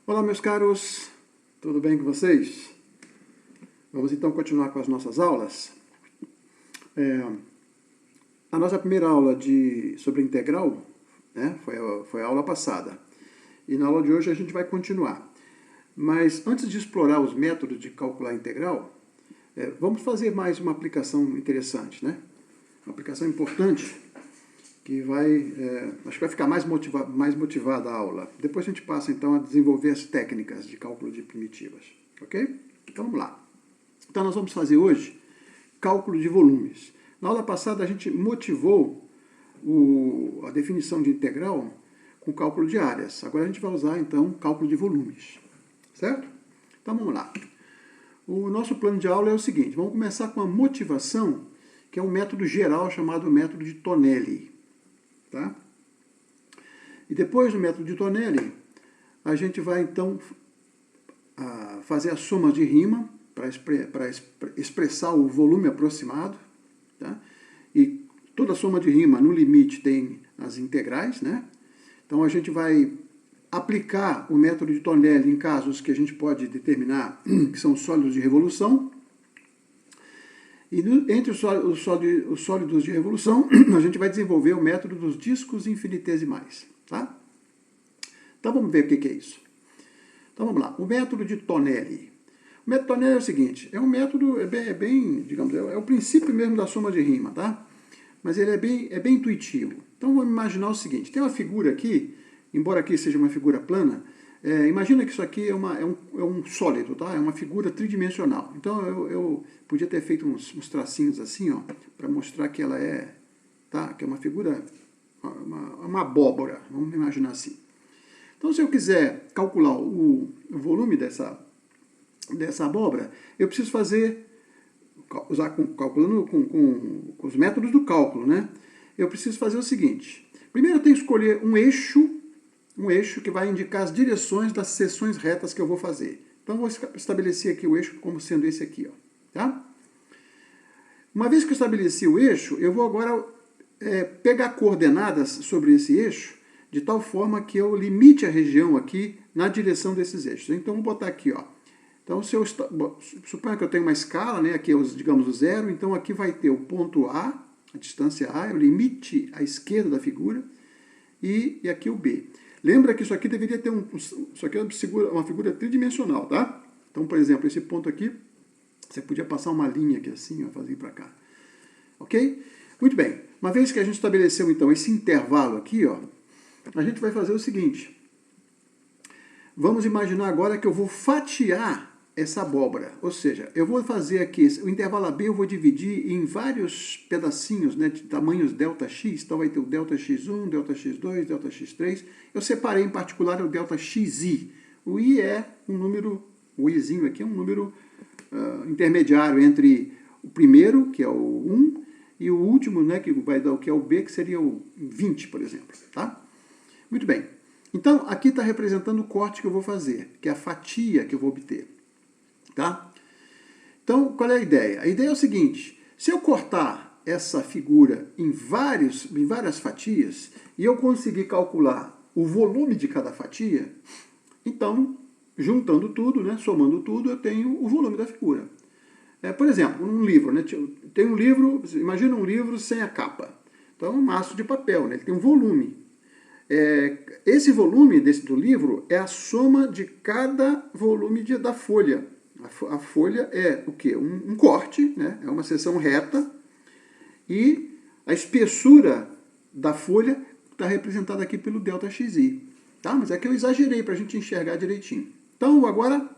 Olá, meus caros, tudo bem com vocês? Vamos então continuar com as nossas aulas. A nossa primeira aula sobre integral, né, foi a aula passada. E na aula de hoje a gente vai continuar. Mas antes de explorar os métodos de calcular integral, vamos fazer mais uma aplicação interessante, né? Uma aplicação importante que acho que vai ficar mais motivada a aula. Depois a gente passa, então, a desenvolver as técnicas de cálculo de primitivas, ok? Então, vamos lá. Então, nós vamos fazer hoje cálculo de volumes. Na aula passada, a gente motivou a definição de integral com cálculo de áreas. Agora, a gente vai usar, então, cálculo de volumes, certo? Então, vamos lá. O nosso plano de aula é o seguinte, vamos começar com a motivação, que é um método geral chamado método de Tonelli. Tá? E depois do método de Tonelli, a gente vai então fazer a soma de rima para expressar o volume aproximado. Tá? E toda soma de rima, no limite, tem as integrais. Né? Então a gente vai aplicar o método de Tonelli em casos que a gente pode determinar que são sólidos de revolução. E entre os sólidos de revolução, a gente vai desenvolver o método dos discos infinitesimais. Tá? Então vamos ver o que é isso. Então vamos lá. O método de Tonelli. O método de Tonelli é o seguinte, é um método, digamos, é o princípio mesmo da soma de rima, tá? Mas ele é bem intuitivo. Então vamos imaginar o seguinte, tem uma figura aqui, embora aqui seja uma figura plana, imagina que isso aqui é um sólido, tá? É uma figura tridimensional. Então eu podia ter feito uns tracinhos assim, ó, para mostrar que ela que é uma figura, uma abóbora, vamos imaginar assim. Então se eu quiser calcular o volume dessa abóbora, eu preciso calculando com os métodos do cálculo, né? Eu preciso fazer o seguinte, primeiro eu tenho que escolher um eixo que vai indicar as direções das seções retas que eu vou fazer. Então, eu vou estabelecer aqui o eixo como sendo esse aqui. Ó, tá? Uma vez que eu estabeleci o eixo, eu vou agora pegar coordenadas sobre esse eixo, de tal forma que eu limite a região aqui na direção desses eixos. Então, vou botar aqui. Ó. Então, suponha que eu tenho uma escala, né? Aqui é, digamos, o zero. Então, aqui vai ter o ponto A, a distância A, é o limite à esquerda da figura, e aqui o B. Lembra que isso aqui deveria ter isso aqui é uma figura tridimensional, tá? Então, por exemplo, esse ponto aqui, você podia passar uma linha aqui assim, ó, fazer para cá. Ok? Muito bem. Uma vez que a gente estabeleceu, então, esse intervalo aqui, ó, a gente vai fazer o seguinte. Vamos imaginar agora que eu vou fatiar essa abóbora. Ou seja, eu vou fazer aqui, o intervalo AB eu vou dividir em vários pedacinhos, né, de tamanhos ΔX. Então vai ter o ΔX1, ΔX2, ΔX3. Eu separei em particular o ΔXI. O I é um número, o Izinho aqui é um número intermediário entre o primeiro, que é o 1, e o último, né, que vai dar o que é o B, que seria o 20, por exemplo. Tá? Muito bem. Então, aqui está representando o corte que eu vou fazer, que é a fatia que eu vou obter. Tá? Então, qual é a ideia? A ideia é o seguinte, se eu cortar essa figura em várias fatias, e eu conseguir calcular o volume de cada fatia, então, juntando tudo, né, somando tudo, eu tenho o volume da figura. Por exemplo, um livro, né, tem um livro, imagina um livro sem a capa. Então, é um maço de papel, né, ele tem um volume. Esse volume do livro é a soma de cada volume da folha. A folha é o quê? Um corte, né? É uma seção reta, e a espessura da folha está representada aqui pelo ΔXI. Tá? Mas é que eu exagerei para a gente enxergar direitinho. Então, agora,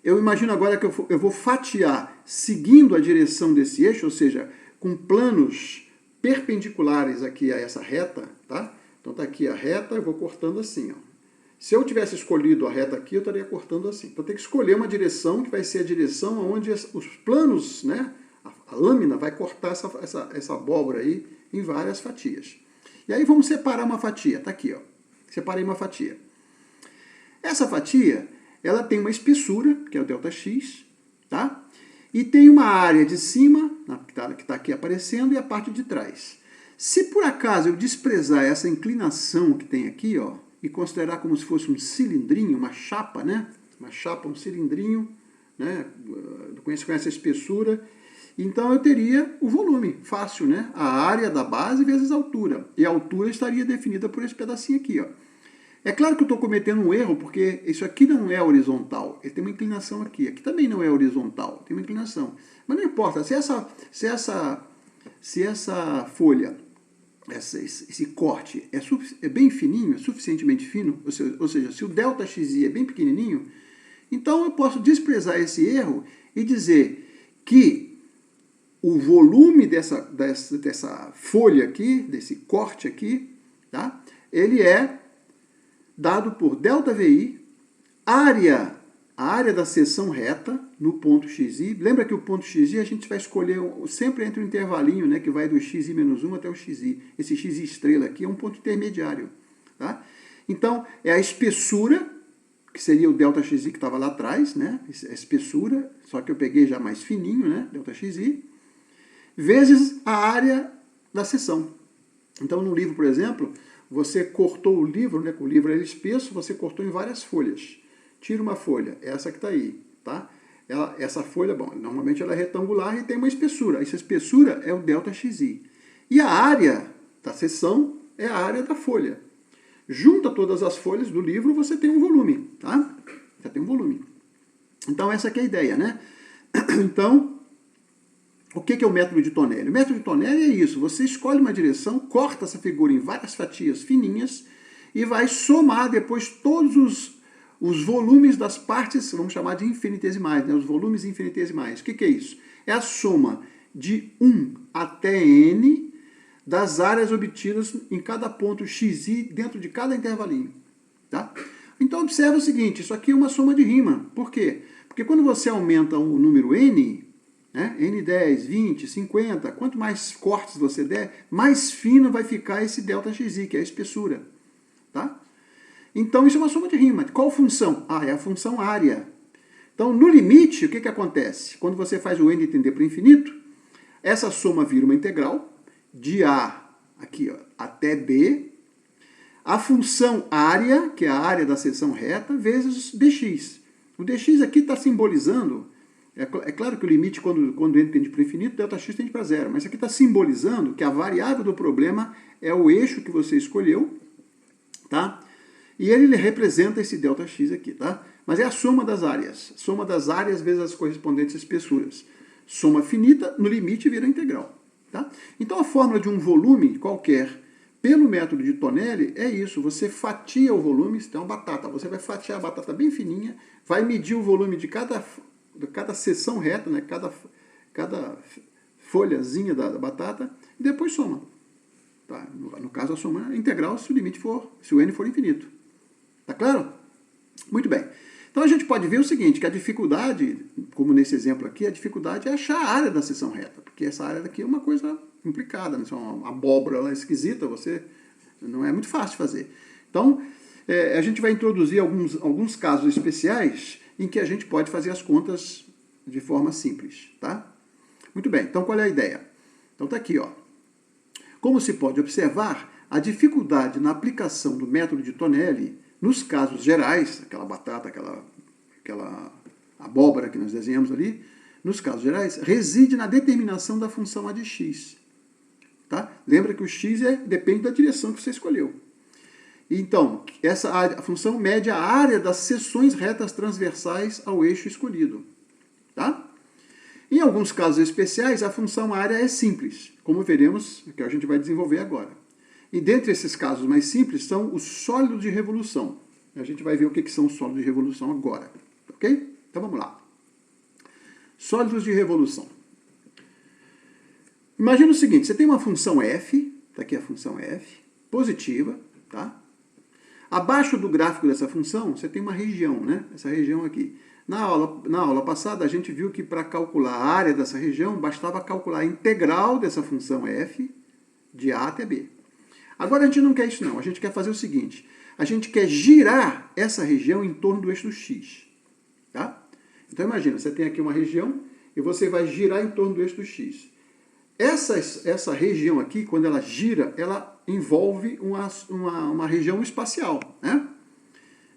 eu imagino agora que eu vou fatiar seguindo a direção desse eixo, ou seja, com planos perpendiculares aqui a essa reta, tá? Então está aqui a reta, eu vou cortando assim, ó. Se eu tivesse escolhido a reta aqui, eu estaria cortando assim. Então tem que escolher uma direção que vai ser a direção onde os planos, né, a lâmina vai cortar essa abóbora aí em várias fatias. E aí vamos separar uma fatia. Está aqui, ó. Separei uma fatia. Essa fatia, ela tem uma espessura, que é o ΔX, tá? E tem uma área de cima, que está aqui aparecendo, e a parte de trás. Se por acaso eu desprezar essa inclinação que tem aqui, ó, e considerar como se fosse um cilindrinho, uma chapa, né? Uma chapa, um cilindrinho, né? Conhece a espessura. Então eu teria o volume, fácil, né? A área da base vezes a altura. E a altura estaria definida por esse pedacinho aqui, ó. É claro que eu estou cometendo um erro, porque isso aqui não é horizontal. Ele tem uma inclinação aqui. Aqui também não é horizontal, tem uma inclinação. Mas não importa, se essa folha, esse corte é bem fininho, é suficientemente fino, ou seja, se o ΔXi é bem pequenininho, então eu posso desprezar esse erro e dizer que o volume dessa folha aqui, desse corte aqui, tá? Ele é dado por ΔVi, a área da seção reta no ponto xi. Lembra que o ponto xi a gente vai escolher sempre entre um intervalinho, né, que vai do xi menos 1 até o xi. Esse xi estrela aqui é um ponto intermediário. Tá? Então, é a espessura, que seria o ΔXi que estava lá atrás, né, a espessura, só que eu peguei já mais fininho, né, ΔXi, vezes a área da seção. Então, no livro, por exemplo, você cortou o livro, né, o livro era espesso, você cortou em várias folhas. Tira uma folha, essa que está aí, tá? Essa folha, bom, normalmente ela é retangular e tem uma espessura. Essa espessura é o ΔXi. E a área da seção é a área da folha. Junta todas as folhas do livro, você tem um volume, tá? Já tem um volume. Então, essa aqui é a ideia, né? Então, o que é o método de Tonelli? O método de Tonelli é isso, você escolhe uma direção, corta essa figura em várias fatias fininhas e vai somar depois todos os volumes das partes, vamos chamar de infinitesimais, né? Os volumes infinitesimais. O que é isso? É a soma de 1 até n das áreas obtidas em cada ponto xi dentro de cada intervalinho. Tá? Então observa o seguinte, isso aqui é uma soma de rima. Por quê? Porque quando você aumenta o número n, né, n10, 20, 50, quanto mais cortes você der, mais fino vai ficar esse ΔXi, que é a espessura. Tá? Então isso é uma soma de rima. Qual função? Ah, é a função área. Então no limite, o que acontece? Quando você faz o n tender para o infinito, essa soma vira uma integral de A aqui, ó, até B, a função área, que é a área da seção reta, vezes dx. O dx aqui está simbolizando, é claro que o limite, quando n tende para o infinito, ΔX tende para zero, mas aqui está simbolizando que a variável do problema é o eixo que você escolheu, tá? E ele representa esse ΔX aqui, tá? Mas é a soma das áreas vezes as correspondentes espessuras. Soma finita, no limite vira integral. Tá? Então a fórmula de um volume qualquer pelo método de Tonelli é isso, você fatia o volume, se tem uma batata, você vai fatiar a batata bem fininha, vai medir o volume de cada seção reta, né, cada folhazinha da batata, e depois soma. Tá? No caso a soma é integral se o n for infinito. Tá claro? Muito bem. Então a gente pode ver o seguinte, que a dificuldade, como nesse exemplo aqui, a dificuldade é achar a área da seção reta, porque essa área daqui é uma coisa complicada, né? É uma abóbora lá esquisita, não é muito fácil de fazer. Então, a gente vai introduzir alguns casos especiais em que a gente pode fazer as contas de forma simples, tá? Muito bem, então qual é a ideia? Então tá aqui, ó. Como se pode observar, a dificuldade na aplicação do método de Tonelli nos casos gerais, aquela batata, aquela abóbora que nós desenhamos ali, nos casos gerais, reside na determinação da função a de x. Tá? Lembra que o x depende da direção que você escolheu. Então, a função mede a área das seções retas transversais ao eixo escolhido. Tá? Em alguns casos especiais, a função área é simples, como veremos, que a gente vai desenvolver agora. E dentre esses casos mais simples são os sólidos de revolução. A gente vai ver o que são os sólidos de revolução agora. Ok? Então vamos lá. Sólidos de revolução. Imagina o seguinte, você tem uma função f, está aqui a função f, positiva, tá? Abaixo do gráfico dessa função, você tem uma região, né? Essa região aqui. Na aula passada, a gente viu que para calcular a área dessa região, bastava calcular a integral dessa função f de a até b. Agora a gente não quer isso não, a gente quer fazer o seguinte, a gente quer girar essa região em torno do eixo do x. Tá? Então imagina, você tem aqui uma região e você vai girar em torno do eixo do x. Essa região aqui, quando ela gira, ela envolve uma região espacial, né?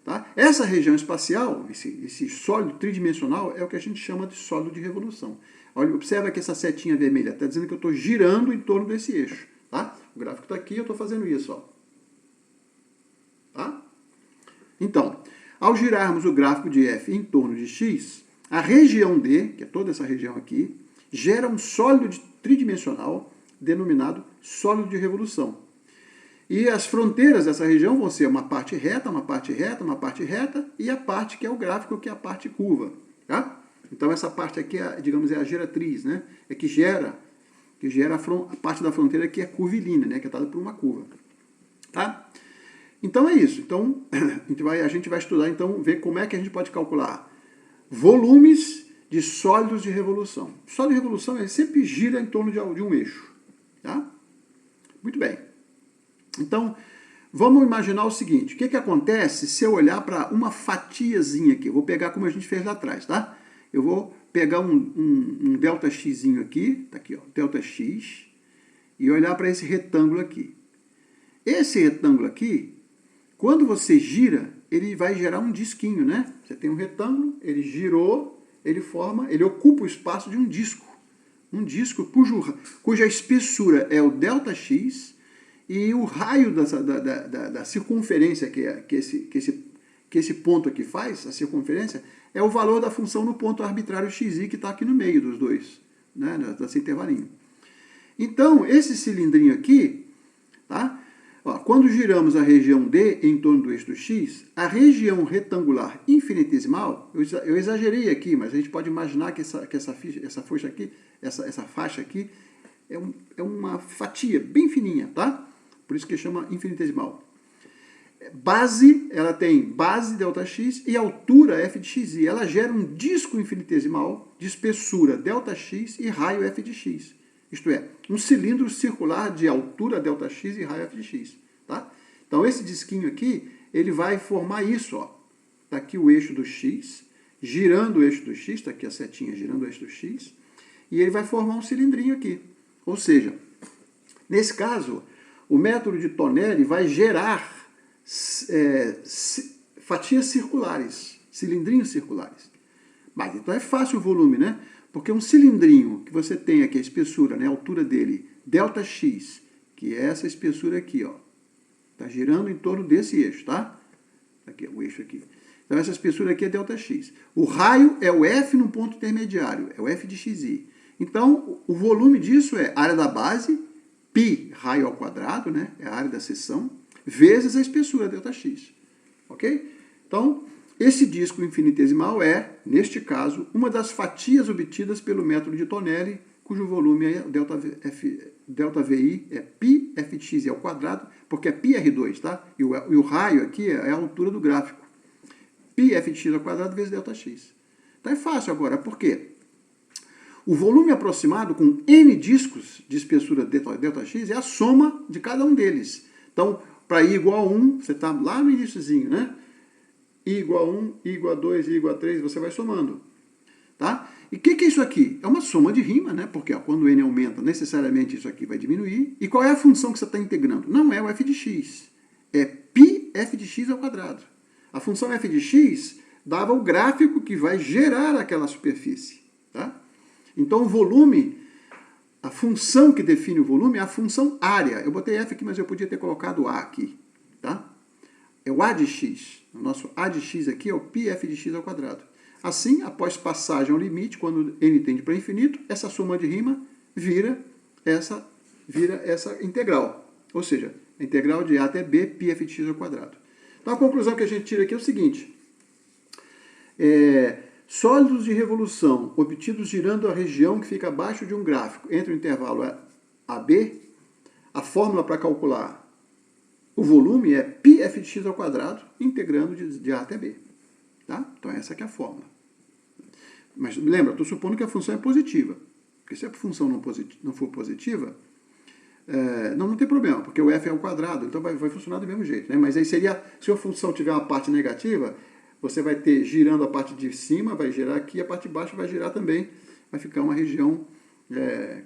Tá? Essa região espacial, esse sólido tridimensional, é o que a gente chama de sólido de revolução. Olha, observa que essa setinha vermelha está dizendo que eu estou girando em torno desse eixo. Tá? O gráfico está aqui, eu estou fazendo isso. Ó. Tá? Então, ao girarmos o gráfico de f em torno de x, a região D, que é toda essa região aqui, gera um sólido tridimensional denominado sólido de revolução. E as fronteiras dessa região vão ser uma parte reta, uma parte reta, uma parte reta, e a parte que é o gráfico, que é a parte curva. Tá? Então essa parte aqui, digamos, é a geratriz, né? É que gera a parte da fronteira que é curvilínea, né? Que é dada por uma curva. Tá? Então é isso. Então a gente vai estudar, então, ver como é que a gente pode calcular volumes de sólidos de revolução. Sólido de revolução ele sempre gira em torno de um eixo. Tá? Muito bem. Então, vamos imaginar o seguinte, o que acontece se eu olhar para uma fatiazinha aqui? Eu vou pegar como a gente fez lá atrás, tá? Eu vou pegar um ΔX aqui, tá aqui, ó, ΔX, e olhar para esse retângulo aqui. Esse retângulo aqui, quando você gira, ele vai gerar um disquinho, né? Você tem um retângulo, ele girou, ele ocupa o espaço de um disco. Um disco cuja espessura é o ΔX, e o raio da circunferência que esse ponto aqui faz, a circunferência, é o valor da função no ponto arbitrário xi que está aqui no meio dos dois, né, desse intervalinho. Então, esse cilindrinho aqui, tá? Ó, quando giramos a região D em torno do eixo do x, a região retangular infinitesimal, eu exagerei aqui, mas a gente pode imaginar que essa faixa aqui é uma fatia bem fininha, tá? Por isso que chama infinitesimal. Base, ela tem base ΔX e altura f de xi. Ela gera um disco infinitesimal de espessura ΔX e raio f de x. Isto é, um cilindro circular de altura ΔX e raio f de x. Tá? Então esse disquinho aqui, ele vai formar isso. Está aqui o eixo do x, girando o eixo do x, está aqui a setinha girando o eixo do x, e ele vai formar um cilindrinho aqui. Ou seja, nesse caso, o método de Tonelli vai gerar fatias circulares, cilindrinhos circulares. Mas então é fácil o volume, né? Porque um cilindrinho que você tem aqui, a espessura, né, a altura dele, ΔX, que é essa espessura aqui, ó, está girando em torno desse eixo, tá? Aqui, o eixo aqui. Então essa espessura aqui é ΔX. O raio é o F no ponto intermediário, é o F de xi. Então o volume disso é área da base, π raio ao quadrado, né? É a área da seção, vezes a espessura ΔX. Ok? Então, esse disco infinitesimal é, neste caso, uma das fatias obtidas pelo método de Tonelli, cujo volume é ΔVI é π f de x ao quadrado, porque é πr2, tá? E o raio aqui é a altura do gráfico. π f de x ao quadrado vezes ΔX. Então é fácil agora, por quê? O volume aproximado com n discos de espessura ΔX é a soma de cada um deles. Então, para I igual a 1, você está lá no iniciozinho, né? I igual a 1, I igual a 2, I igual a 3, você vai somando. Tá? E o que é isso aqui? É uma soma de rima, né? Porque ó, quando n aumenta, necessariamente isso aqui vai diminuir. E qual é a função que você está integrando? Não é o f de x, é π f de x ao quadrado. A função f de x dava o gráfico que vai gerar aquela superfície. Tá? Então o volume, a função que define o volume é a função área. Eu botei f aqui, mas eu podia ter colocado a aqui. Tá? É o a de x. O nosso a de x aqui é o π f de x ao quadrado. Assim, após passagem ao limite, quando n tende para infinito, essa soma de rima vira essa integral. Ou seja, a integral de a até b, π f de x ao quadrado. Então a conclusão que a gente tira aqui é o seguinte. Sólidos de revolução obtidos girando a região que fica abaixo de um gráfico entre o intervalo AB, a fórmula para calcular o volume é π f de x ao quadrado, integrando de a até b. Tá? Então essa aqui é a fórmula. Mas lembra, estou supondo que a função é positiva. Porque se a função não for positiva, não tem problema, porque o f é ao quadrado, então vai funcionar do mesmo jeito. Né? Mas aí seria, se a função tiver uma parte negativa, você vai ter girando a parte de cima, vai girar aqui, a parte de baixo vai girar também. Vai ficar uma região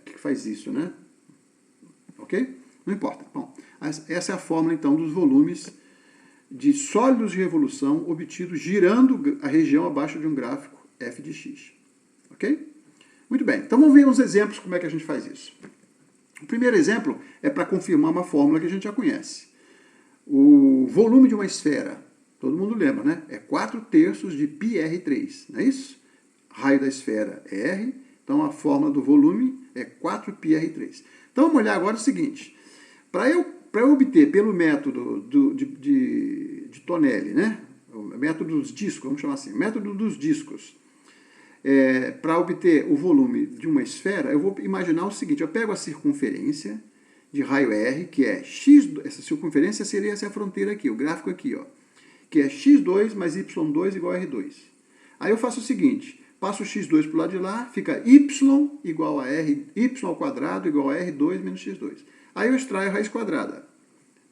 que faz isso, né? Ok? Não importa. Bom, essa é a fórmula, então, dos volumes de sólidos de revolução obtidos girando a região abaixo de um gráfico f de x. Ok? Muito bem. Então, vamos ver uns exemplos como é que a gente faz isso. O primeiro exemplo é para confirmar uma fórmula que a gente já conhece. O volume de uma esfera, todo mundo lembra, né? É 4/3 de πr3, não é isso? Raio da esfera é r, então a fórmula do volume é 4πr3. Então vamos olhar agora o seguinte, para eu obter pelo método de Tonelli, né? O método dos discos, vamos chamar assim, método dos discos, para obter o volume de uma esfera, eu vou imaginar o seguinte, eu pego a circunferência de raio R, que é x, essa circunferência seria essa fronteira aqui, o gráfico aqui, ó, que é x2 mais y2 igual a r2. Aí eu faço o seguinte, passo o x2 para o lado de lá, fica y igual a r, y ao quadrado igual a r2 menos x2. Aí eu extraio a raiz quadrada,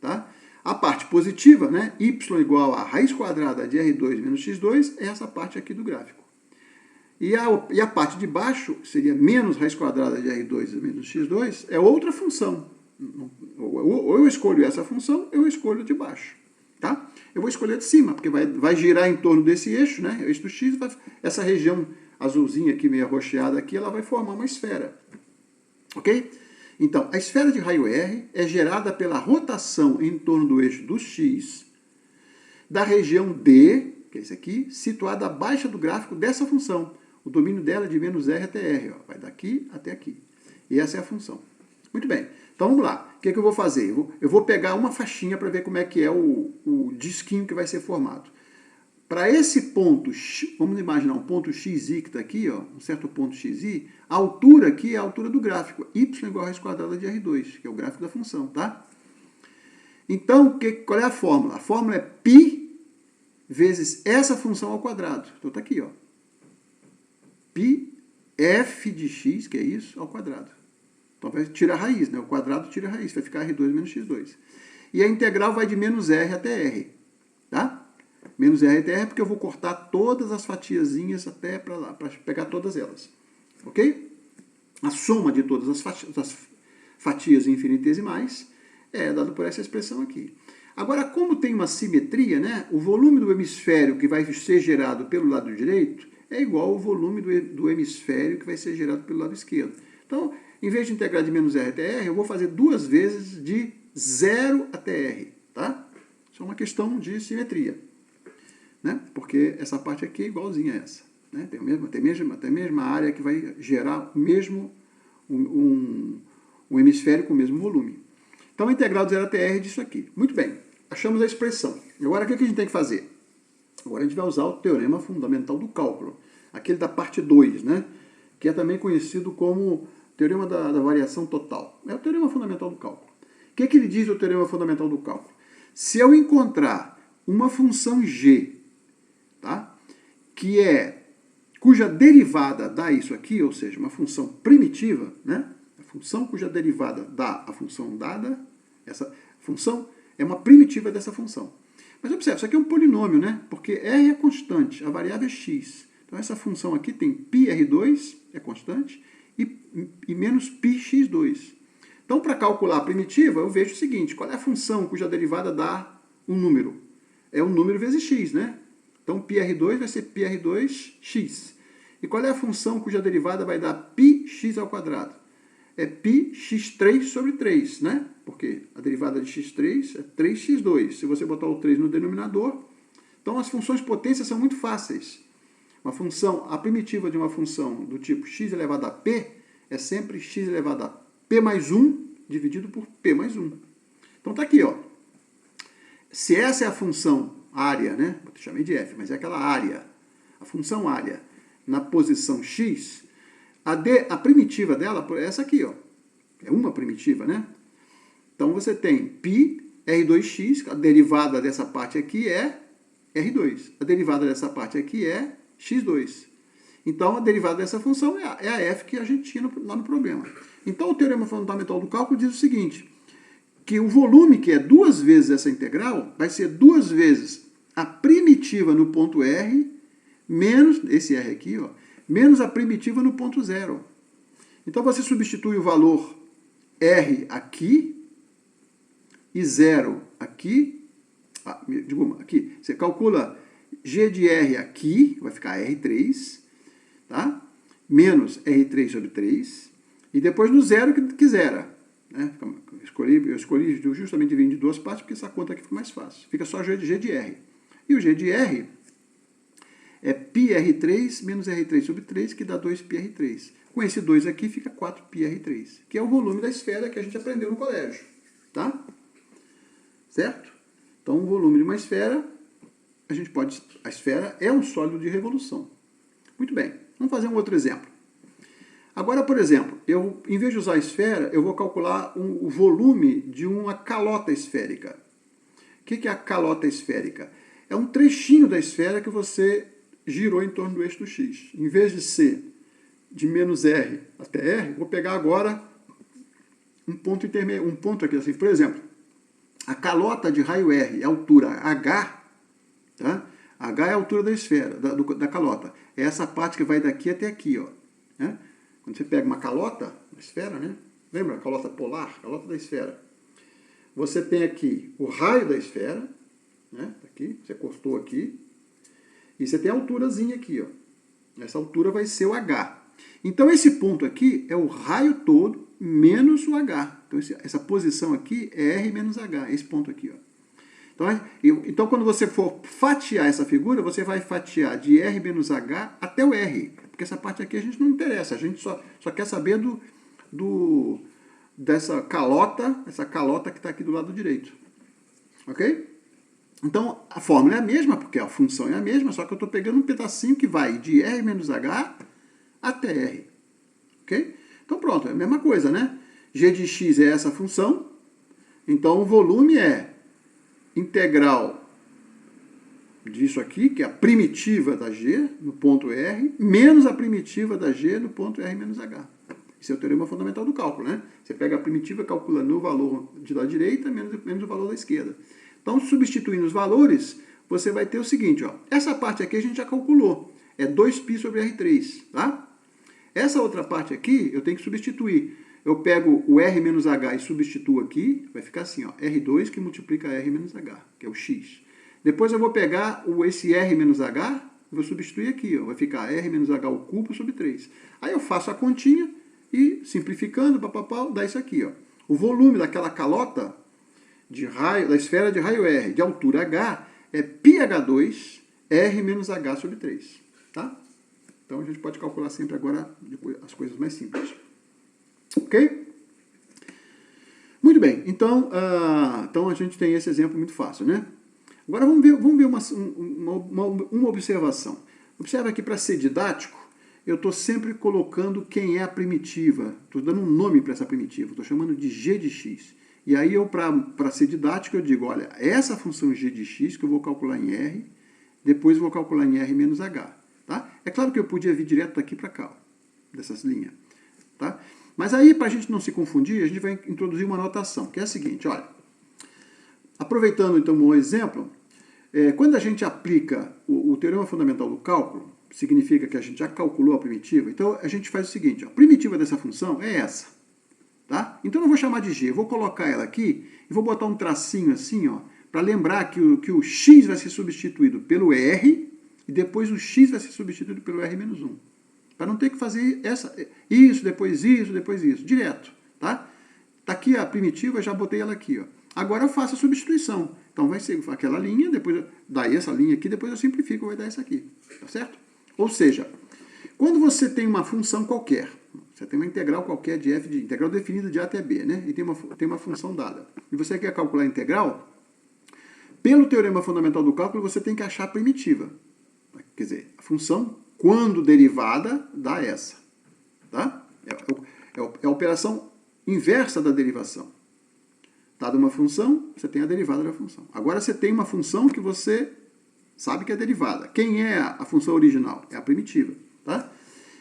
tá? A parte positiva, né, y igual a raiz quadrada de r2 menos x2, é essa parte aqui do gráfico. E a parte de baixo, seria menos raiz quadrada de r2 menos x2, é outra função. Ou eu escolho essa função, ou eu escolho de baixo. Tá? Eu vou escolher de cima, porque vai girar em torno desse eixo, né? O eixo do x, essa região azulzinha aqui, meio arroxeada aqui, ela vai formar uma esfera. Ok? Então, a esfera de raio R é gerada pela rotação em torno do eixo do x, da região D, que é esse aqui, situada abaixo do gráfico dessa função. O domínio dela é de menos R até R, ó, vai daqui até aqui. E essa é a função. Muito bem. Então vamos lá. O que eu vou fazer? Eu vou pegar uma faixinha para ver como é que é o disquinho que vai ser formado. Para esse ponto, vamos imaginar um ponto xi que está aqui, ó, um certo ponto xi, a altura aqui é a altura do gráfico, y igual a raiz quadrada de r2, que é o gráfico da função, tá? Então, qual é a fórmula? A fórmula é π vezes essa função ao quadrado. Então está aqui, ó. Π f de x, que é isso, ao quadrado. Então vai tirar a raiz, né? O quadrado tira a raiz, vai ficar r2 menos x2. E a integral vai de menos r até r, tá? Menos r até r porque eu vou cortar todas as fatiazinhas até para lá, para pegar todas elas. Ok? A soma de todas as fatias infinitesimais é dado por essa expressão aqui. Agora, como tem uma simetria, né? O volume do hemisfério que vai ser gerado pelo lado direito é igual ao volume do hemisfério que vai ser gerado pelo lado esquerdo. Então, em vez de integrar de menos r até r, eu vou fazer duas vezes de 0 até r, tá? Isso é uma questão de simetria, né? Porque essa parte aqui é igualzinha a essa, né? Tem a mesma área que vai gerar o mesmo, um hemisfério com o mesmo volume. Então, a integral de 0 até r disso aqui. Muito bem, achamos a expressão. Agora, o que a gente tem que fazer? Agora a gente vai usar o teorema fundamental do cálculo, aquele da parte 2, né? Que é também conhecido como teorema da variação total. É o teorema fundamental do cálculo. O que ele diz o teorema fundamental do cálculo? Se eu encontrar uma função g, tá? Cuja derivada dá isso aqui, ou seja, uma função primitiva, né? A função cuja derivada dá a função dada, essa função é uma primitiva dessa função. Mas observe, isso aqui é um polinômio, né? Porque r é constante, a variável é x. Então essa função aqui tem πr2, é constante, e menos πx2. Então, para calcular a primitiva, eu vejo o seguinte, qual é a função cuja derivada dá um número? É um número vezes x, né? Então, πr2 vai ser πr2x. E qual é a função cuja derivada vai dar πx ao quadrado? É πx3 sobre 3, né? Porque a derivada de x3 é 3x2. Se você botar o 3 no denominador, então as funções potências são muito fáceis. A primitiva de uma função do tipo x elevado a p é sempre x elevado a p mais 1 dividido por p mais 1. Então está aqui, ó. Se essa é a função área, né? Eu chamei de f, mas é aquela área. A função área na posição x, a primitiva dela é essa aqui, ó. É uma primitiva, né? Então você tem π r2x, a derivada dessa parte aqui é r2. A derivada dessa parte aqui é x2. Então, a derivada dessa função é a f que a gente tinha lá no problema. Então, o teorema fundamental do cálculo diz o seguinte, que o volume, que é duas vezes essa integral, vai ser duas vezes a primitiva no ponto R, menos, esse R aqui, ó, menos a primitiva no ponto zero. Então, você substitui o valor R aqui, e 0 aqui, aqui, você calcula G de R aqui, vai ficar R3, tá? Menos R3 sobre 3, e depois no zero que zera. Né? Eu escolhi justamente dividir em duas partes, porque essa conta aqui fica mais fácil. Fica só G de R. E o G de R é πr3 menos R3 sobre 3, que dá 2πr3. Com esse 2 aqui fica 4πr3, que é o volume da esfera que a gente aprendeu no colégio. Tá? Certo? Então, o volume de uma esfera, a esfera é um sólido de revolução. Muito bem, vamos fazer um outro exemplo. Agora, por exemplo, em vez de usar a esfera, eu vou calcular o volume de uma calota esférica. O que é a calota esférica? É um trechinho da esfera que você girou em torno do eixo do X. Em vez de ser de menos R até R, vou pegar agora um ponto intermédio, um ponto aqui assim. Por exemplo, a calota de raio R é a altura H, tá? H é a altura da esfera, da calota. É essa parte que vai daqui até aqui, ó. Né? Quando você pega uma calota, uma esfera, né? Lembra a calota polar, calota da esfera? Você tem aqui o raio da esfera, né? Aqui, você cortou aqui, e você tem a alturazinha aqui, ó. Essa altura vai ser o H. Então, esse ponto aqui é o raio todo menos o H. Então, essa posição aqui é R menos H, esse ponto aqui, ó. Então, quando você for fatiar essa figura, você vai fatiar de R menos H até o R. Porque essa parte aqui a gente não interessa, a gente só quer saber dessa calota, essa calota que está aqui do lado direito. Ok? Então, a fórmula é a mesma, porque a função é a mesma, só que eu estou pegando um pedacinho que vai de R menos H até R. Ok? Então, pronto, é a mesma coisa, né? G de x é essa função, então o volume é integral disso aqui, que é a primitiva da G no ponto R, menos a primitiva da G no ponto R menos H. Esse é o teorema fundamental do cálculo, né? Você pega a primitiva, calcula no valor da direita, menos o valor da esquerda. Então, substituindo os valores, você vai ter o seguinte, ó. Essa parte aqui a gente já calculou. É 2π sobre R3, tá? Essa outra parte aqui, eu tenho que substituir. Eu pego o R menos H e substituo aqui, vai ficar assim, ó. R2 que multiplica R menos H, que é o X. Depois eu vou pegar esse R menos H, vou substituir aqui, ó. Vai ficar R menos H ao cubo sobre 3. Aí eu faço a continha e, simplificando, dá isso aqui, ó. O volume daquela calota da esfera de raio R de altura H é πh2 R menos H sobre 3. Tá? Então a gente pode calcular sempre agora as coisas mais simples. Ok? Muito bem. Então a gente tem esse exemplo muito fácil, né? Agora vamos ver uma observação. Observa que para ser didático, eu estou sempre colocando quem é a primitiva. Estou dando um nome para essa primitiva. Estou chamando de G de x. E aí, para ser didático, eu digo, olha, essa função G de x que eu vou calcular em R, depois eu vou calcular em R menos H. Tá? É claro que eu podia vir direto daqui para cá, ó, dessas linhas. Tá? Mas aí, para a gente não se confundir, a gente vai introduzir uma notação, que é a seguinte, olha. Aproveitando, então, um exemplo, quando a gente aplica o teorema fundamental do cálculo, significa que a gente já calculou a primitiva, então a gente faz o seguinte, ó, a primitiva dessa função é essa. Tá? Então eu vou chamar de G, eu vou colocar ela aqui e vou botar um tracinho assim, ó, para lembrar que o x vai ser substituído pelo R e depois o x vai ser substituído pelo R menos 1. Para não ter que fazer isso, depois isso, direto. Tá? Tá aqui a primitiva, já botei ela aqui. Ó. Agora eu faço a substituição. Então vai ser aquela linha, depois daí essa linha aqui, depois eu simplifico, vai dar essa aqui. Tá certo? Ou seja, quando você tem uma função qualquer, você tem uma integral qualquer de f de integral definida de a até b, né? E tem uma função dada. E você quer calcular a integral, pelo teorema fundamental do cálculo, você tem que achar a primitiva. Quer dizer, a função, quando derivada, dá essa. Tá? É a operação inversa da derivação. Dada uma função, você tem a derivada da função. Agora você tem uma função que você sabe que é derivada. Quem é a função original? É a primitiva. Tá?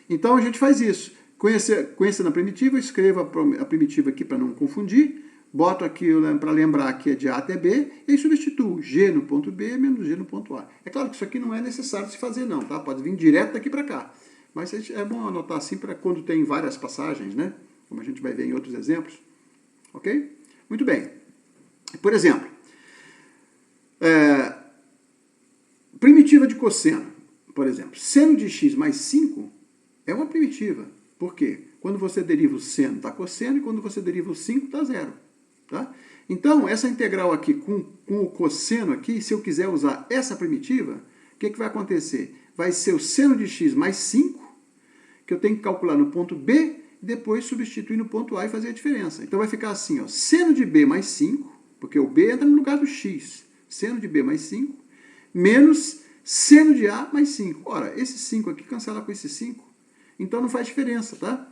Então a gente faz isso. Conhecendo a primitiva, escreva a primitiva aqui para não confundir, boto aqui para lembrar que é de A até B, e aí substituo G no ponto B menos G no ponto A. É claro que isso aqui não é necessário se fazer não, tá? Pode vir direto daqui para cá. Mas é bom anotar assim para quando tem várias passagens, né? Como a gente vai ver em outros exemplos. Ok? Muito bem. Por exemplo, primitiva de cosseno, por exemplo, seno de x mais 5 é uma primitiva. Por quê? Quando você deriva o seno, dá cosseno, e quando você deriva o 5, dá zero. Tá? Então, essa integral aqui com o cosseno aqui, se eu quiser usar essa primitiva, o que vai acontecer? Vai ser o seno de x mais 5, que eu tenho que calcular no ponto B, e depois substituir no ponto A e fazer a diferença. Então vai ficar assim, ó, seno de B mais 5, porque o B entra no lugar do x, seno de B mais 5, menos seno de A mais 5. Ora, esse 5 aqui cancela com esse 5, então não faz diferença, tá?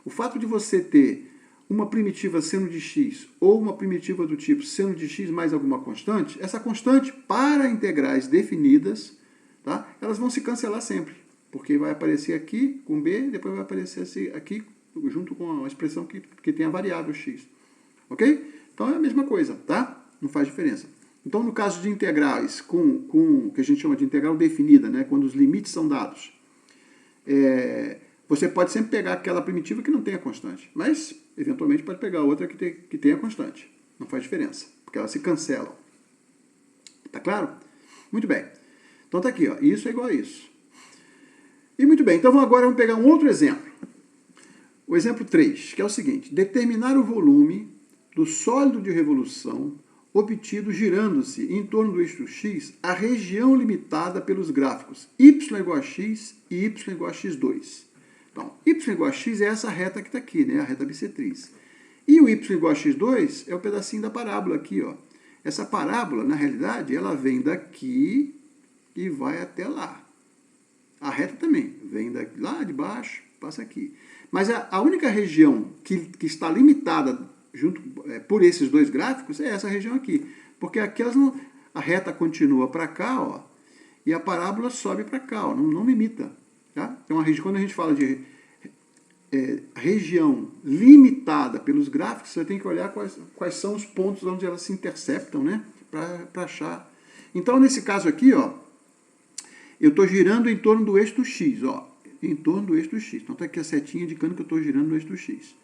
O fato de você ter uma primitiva seno de x ou uma primitiva do tipo seno de x mais alguma constante, essa constante, para integrais definidas, tá? Elas vão se cancelar sempre, porque vai aparecer aqui com B, depois vai aparecer aqui junto com a expressão que tem a variável x. Ok? Então é a mesma coisa, tá? Não faz diferença. Então, no caso de integrais com o que a gente chama de integral definida, né, quando os limites são dados, você pode sempre pegar aquela primitiva que não tem a constante, mas, eventualmente, pode pegar outra que tenha a constante. Não faz diferença, porque elas se cancelam. Tá claro? Muito bem. Então, tá aqui, ó, isso é igual a isso. E muito bem, então agora vamos pegar um outro exemplo. O exemplo 3, que é o seguinte: determinar o volume do sólido de revolução obtido girando-se em torno do eixo x a região limitada pelos gráficos y igual a x e y igual a x2. Então, y igual a x é essa reta que está aqui, né, a reta bissetriz. E o y igual a x2 é o pedacinho da parábola aqui, ó. Essa parábola, na realidade, ela vem daqui e vai até lá. A reta também vem daqui, lá de baixo, passa aqui. Mas a única região que está limitada junto, por esses dois gráficos é essa região aqui. Porque aquelas não, a reta continua para cá, ó, e a parábola sobe para cá, ó, não limita. Tá? Então, quando a gente fala de região limitada pelos gráficos, você tem que olhar quais são os pontos onde elas se interceptam, né, para achar. Então, nesse caso aqui, ó, eu estou girando em torno do eixo do x, ó, em torno do eixo do x. Então, está aqui a setinha indicando que eu estou girando no eixo do x.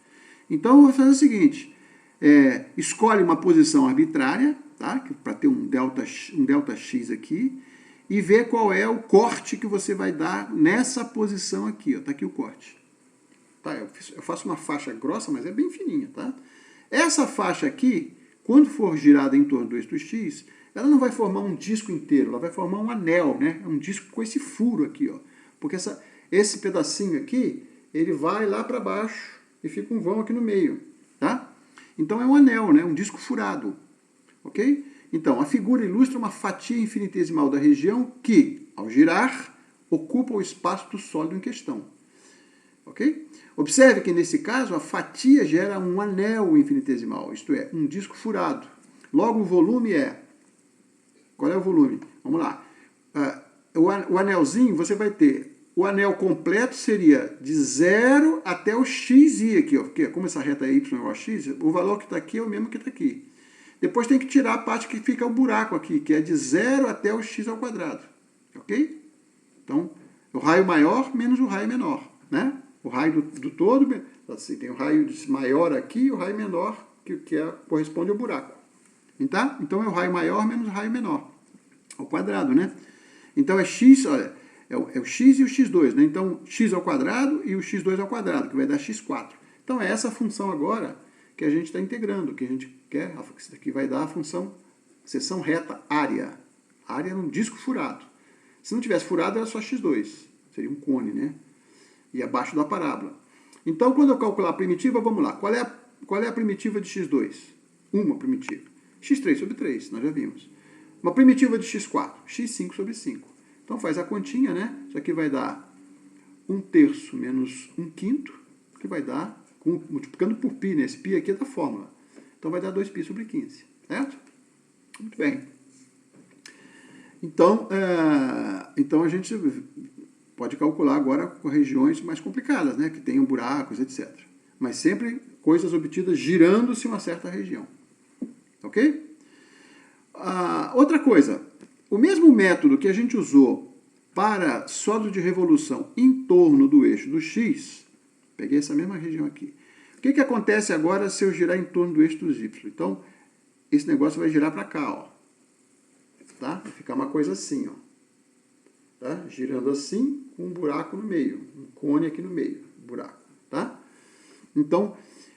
Então, eu vou fazer o seguinte: escolhe uma posição arbitrária, tá, para ter um delta x aqui, e vê qual é o corte que você vai dar nessa posição aqui. Está aqui o corte. Tá, eu faço uma faixa grossa, mas é bem fininha. Tá? Essa faixa aqui, quando for girada em torno do eixo do x, ela não vai formar um disco inteiro, ela vai formar um anel, né? Um disco com esse furo aqui, ó. Porque esse pedacinho aqui, ele vai lá para baixo e fica um vão aqui no meio. Tá? Então é um anel, né? Um disco furado. Ok? Então, a figura ilustra uma fatia infinitesimal da região que, ao girar, ocupa o espaço do sólido em questão. Ok? Observe que, nesse caso, a fatia gera um anel infinitesimal, isto é, um disco furado. Logo, o volume é... Qual é o volume? Vamos lá. O anelzinho, você vai ter... O anel completo seria de 0 até o xi aqui, ó, porque como essa reta é y igual a x, o valor que está aqui é o mesmo que está aqui. Depois tem que tirar a parte que fica o buraco aqui, que é de 0 até o x ao quadrado. Ok? Então, o raio maior menos o raio menor. Né? O raio do todo, assim, tem o raio maior aqui e o raio menor, que corresponde ao buraco. Então, é o raio maior menos o raio menor, ao quadrado. Né? Então, é x, olha, é o x e o x2. Né? Então, x ao quadrado e o x2 ao quadrado, que vai dar x4. Então, é essa função agora que a gente está integrando, que a gente quer, que vai dar a função seção reta área. Área num disco furado. Se não tivesse furado, era só x2. Seria um cone, né? E abaixo da parábola. Então, quando eu calcular a primitiva, vamos lá. Qual é a primitiva de x2? Uma primitiva. x3 sobre 3, nós já vimos. Uma primitiva de x4, x5 sobre 5. Então, faz a continha, né? Isso aqui vai dar 1/3 menos 1/5, que vai dar, multiplicando por π, né? Esse π aqui é da fórmula. Então, vai dar 2π sobre 15, certo? Muito bem. Então, a gente pode calcular agora com regiões mais complicadas, né? Que tenham buracos, etc. Mas sempre coisas obtidas girando-se uma certa região. Ok? Outra coisa, o mesmo método que a gente usou para sólido de revolução em torno do eixo do x, peguei essa mesma região aqui. O que acontece agora se eu girar em torno do eixo dos y? Então, esse negócio vai girar para cá, ó. Tá? Vai ficar uma coisa assim, ó. Tá? Girando assim, com um buraco no meio, um cone aqui no meio, buraco, tá? Então,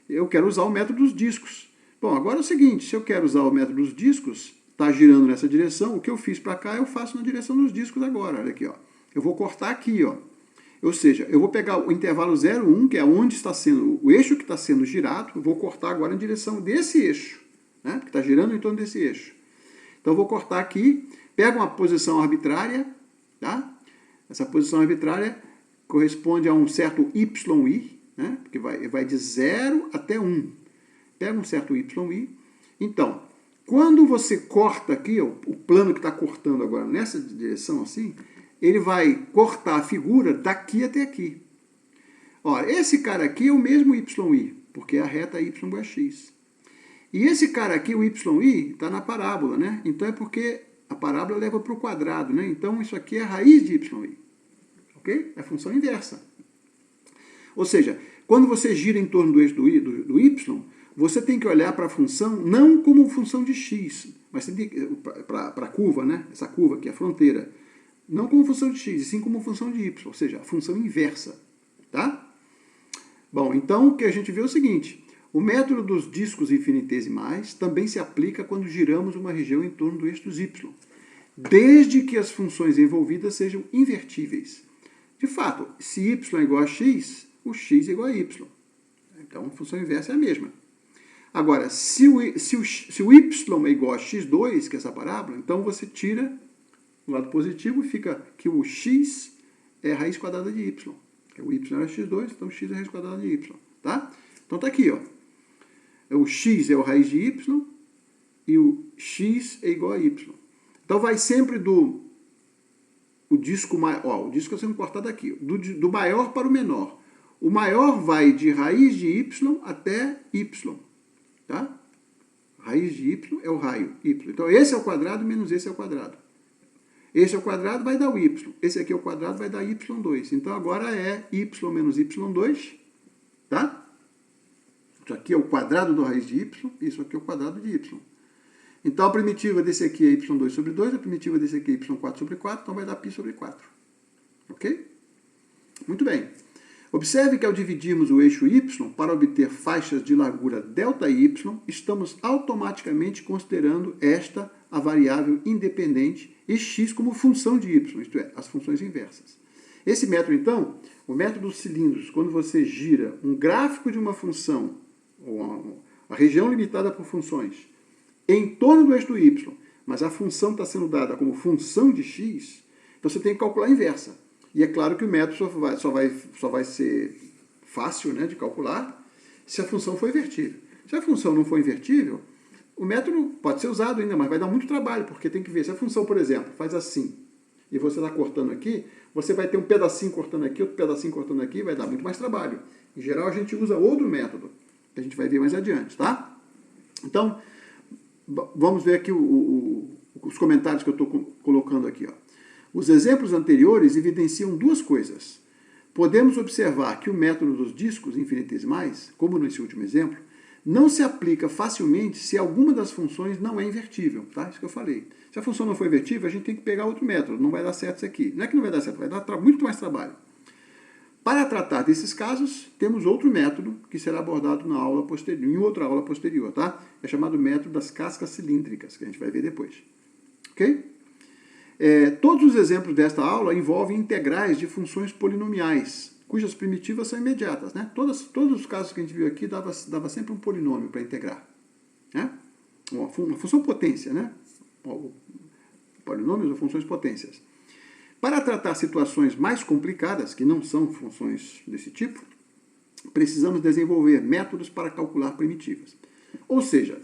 eu quero usar o método dos discos. Bom, agora é o seguinte, se eu quero usar o método dos discos, tá girando nessa direção, o que eu fiz para cá, eu faço na direção dos discos agora, olha aqui, ó. Eu vou cortar aqui, ó. Ou seja, eu vou pegar o intervalo 0, 1, que é onde está sendo, o eixo que está sendo girado, eu vou cortar agora em direção desse eixo, né? Que está girando em torno desse eixo. Então, eu vou cortar aqui, pego uma posição arbitrária, tá? Essa posição arbitrária corresponde a um certo YI, né? Porque vai de 0 até 1. Pega um certo YI. Então, quando você corta aqui, ó, o plano que está cortando agora nessa direção assim, ele vai cortar a figura daqui até aqui. Ó, esse cara aqui é o mesmo YI, porque a reta Y é X. E esse cara aqui, o YI, está na parábola, né? Então é porque a parábola leva para o quadrado, né? Então isso aqui é a raiz de YI. Ok? É a função inversa. Ou seja, quando você gira em torno do eixo do Y, você tem que olhar para a função não como função de x, mas para a curva, né? Essa curva aqui, a fronteira. Não como função de x, e sim como função de y, ou seja, a função inversa. Tá? Bom, então o que a gente vê é o seguinte, o método dos discos infinitesimais também se aplica quando giramos uma região em torno do eixo dos y, desde que as funções envolvidas sejam invertíveis. De fato, se y é igual a x, o x é igual a y. Então a função inversa é a mesma. Agora, se o y é igual a x2, que é essa parábola, então você tira o lado positivo e fica que o x é a raiz quadrada de y. O y era x2, então x é a raiz quadrada de y. Tá? Então está aqui, ó. O x é a raiz de y e o x é igual a y. Então vai sempre do o disco maior, ó, o disco está sendo cortado aqui, do maior para o menor. O maior vai de raiz de y até y. Tá? Raiz de y é o raio, y. Então esse é o quadrado menos esse é o quadrado. Esse é o quadrado, vai dar o y. Esse aqui é o quadrado, vai dar y2. Então agora é y menos y2, tá? Isso aqui é o quadrado da raiz de y, isso aqui é o quadrado de y. Então a primitiva desse aqui é y2 sobre 2, a primitiva desse aqui é y4 sobre 4, então vai dar π sobre 4. Ok? Muito bem. Observe que ao dividirmos o eixo y para obter faixas de largura ΔY, estamos automaticamente considerando esta a variável independente e x como função de y, isto é, as funções inversas. Esse método, então, o método dos cilindros, quando você gira um gráfico de uma função, ou a região limitada por funções, em torno do eixo do y, mas a função está sendo dada como função de x, então você tem que calcular a inversa. E é claro que o método só vai ser fácil, né, de calcular se a função for invertível. Se a função não for invertível, o método pode ser usado ainda, mas vai dar muito trabalho, porque tem que ver. Se a função, por exemplo, faz assim, e você está cortando aqui, você vai ter um pedacinho cortando aqui, outro pedacinho cortando aqui, vai dar muito mais trabalho. Em geral, a gente usa outro método, que a gente vai ver mais adiante, tá? Então, vamos ver aqui os comentários que eu estou colocando aqui, ó. Os exemplos anteriores evidenciam duas coisas. Podemos observar que o método dos discos infinitesimais, como nesse último exemplo, não se aplica facilmente se alguma das funções não é invertível. Tá? Isso que eu falei. Se a função não for invertível, a gente tem que pegar outro método. Não vai dar certo isso aqui. Não é que não vai dar certo, vai dar muito mais trabalho. Para tratar desses casos, temos outro método que será abordado na aula posterior, em outra aula posterior. Tá? É chamado método das cascas cilíndricas, que a gente vai ver depois. Ok? Todos os exemplos desta aula envolvem integrais de funções polinomiais, cujas primitivas são imediatas. Né? Todos os casos que a gente viu aqui dava sempre um polinômio para integrar. Né? Uma função potência, né? Polinômios ou funções potências. Para tratar situações mais complicadas, que não são funções desse tipo, precisamos desenvolver métodos para calcular primitivas. Ou seja,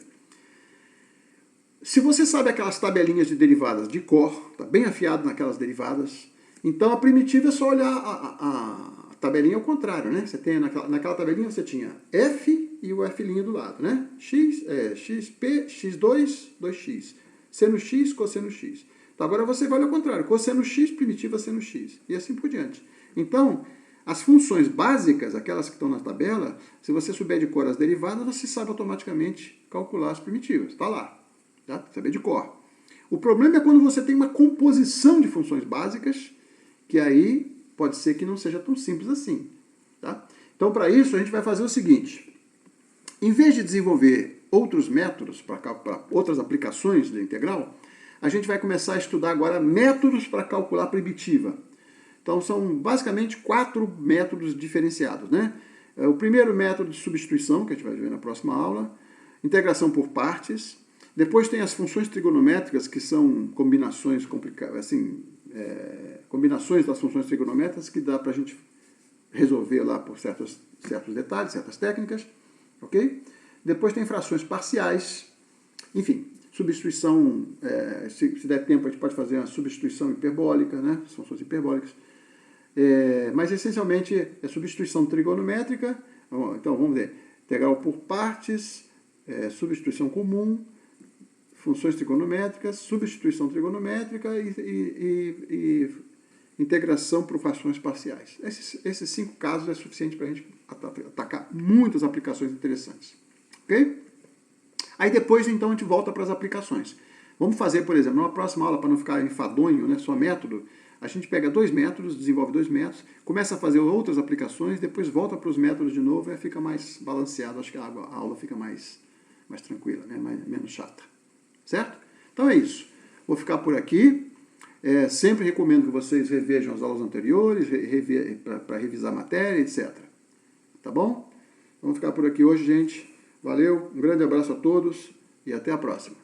se você sabe aquelas tabelinhas de derivadas de cor, está bem afiado naquelas derivadas, então a primitiva é só olhar a tabelinha ao contrário, né? Você tem naquela tabelinha você tinha f e o f' do lado, né? x, xp, x2, 2x. Seno x, cosseno x. Então agora você vai olhar ao contrário, cosseno x, primitiva seno x. E assim por diante. Então, As funções básicas, aquelas que estão na tabela, se você souber de cor as derivadas, você sabe automaticamente calcular as primitivas. Está lá. Tá? Saber de cor. O problema é quando você tem uma composição de funções básicas, que aí pode ser que não seja tão simples assim. Tá? Então, para isso, a gente vai fazer o seguinte. Em vez de desenvolver outros métodos para outras aplicações da integral, a gente vai começar a estudar agora métodos para calcular a primitiva. Então, são basicamente 4 métodos diferenciados, né? O primeiro método de substituição, que a gente vai ver na próxima aula, integração por partes. Depois tem as funções trigonométricas, que são combinações complicadas, assim, combinações das funções trigonométricas que dá para a gente resolver lá por certos detalhes, certas técnicas, ok? Depois tem frações parciais, enfim, substituição, se der tempo a gente pode fazer uma substituição hiperbólica, né? As funções hiperbólicas. Mas essencialmente é substituição trigonométrica, então vamos ver, integral por partes, substituição comum, funções trigonométricas, substituição trigonométrica e integração por frações parciais. Esses 5 casos é suficiente para a gente atacar muitas aplicações interessantes. Ok? Aí depois, então, a gente volta para as aplicações. Vamos fazer, por exemplo, numa próxima aula, para não ficar enfadonho, né, só método, a gente pega 2 métodos, desenvolve 2 métodos, começa a fazer outras aplicações, depois volta para os métodos de novo e fica mais balanceado. Acho que a aula fica mais tranquila, né, menos chata. Certo? Então é isso. Vou ficar por aqui. Sempre recomendo que vocês revejam as aulas anteriores, para revisar a matéria, etc. Tá bom? Vamos ficar por aqui hoje, gente. Valeu, um grande abraço a todos e até a próxima.